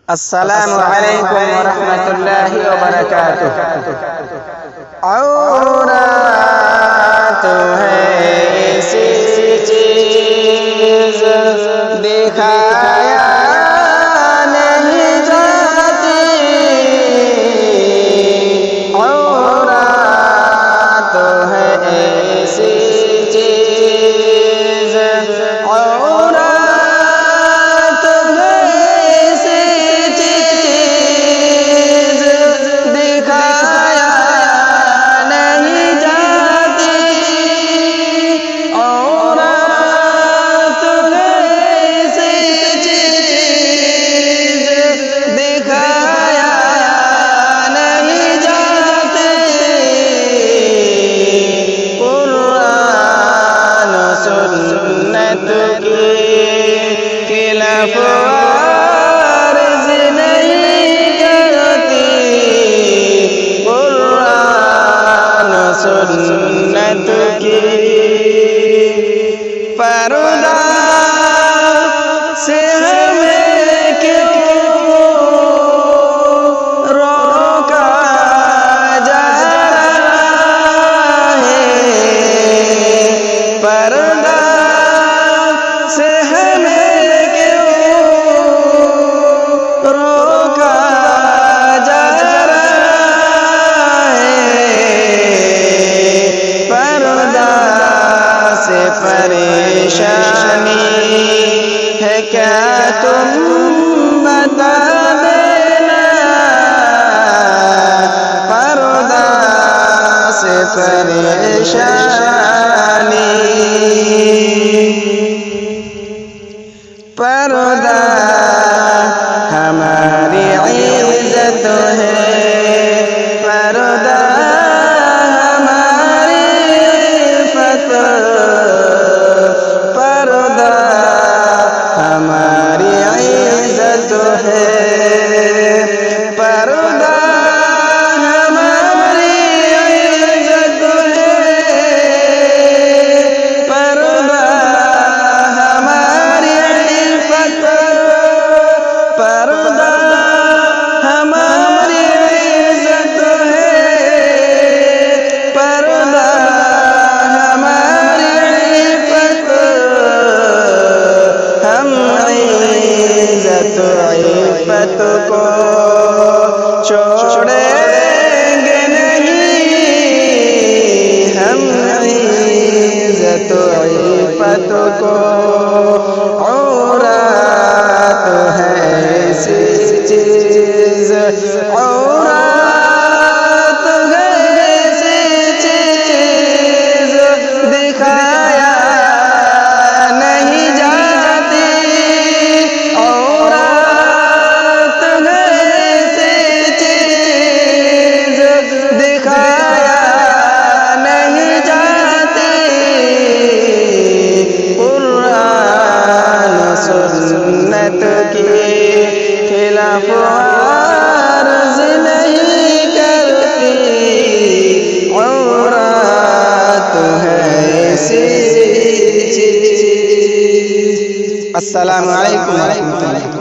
السلام علیکم ورحمۃ اللہ وبرکاتہ۔ عورت ہے ایسی چیز دکھایا نہیں جاتی، عورت ہے ایسی چیز، عورت ہے ایسی چیز دکھایا نہیں جاتی، عورت ہے ایسی چیز دکھایا نہیں جاتی، قرآن سنت کی خلاف ورز نہیں کرتی، قرآن سنت کی پردہ سے ہمیں کیوں روکا جا رہا ہے، پردہ سے ہمیں کیوں روکا جا رہا ہے، پردہ سے پریشانی ہے کیا تم بتا دینا، پردہ سے پریشانی، پردہ ہماری عزت ہے، پردہ ہماری عفت، پردہ ہماری عزت ہے، پردہ ہماری عزت ہے، پردہ ہماری عفت، پردہ ہماری عزت ہے، پردہ ہماری عفت، ہم عزت عفت کو چھوڑیں گے نہیں، ہم عزت عفت کو، عورت ہے ایسی چیز، عورت ہے ایسی چیز دکھایا نہیں جاتی، عورت ہے ایسی چیز دکھایا نہیں جاتی، قرآن سنت کی خلاف ورز نہیں کرتی، عورت ہے ایسی چیز۔ السلام علیکم ورحمۃ اللہ۔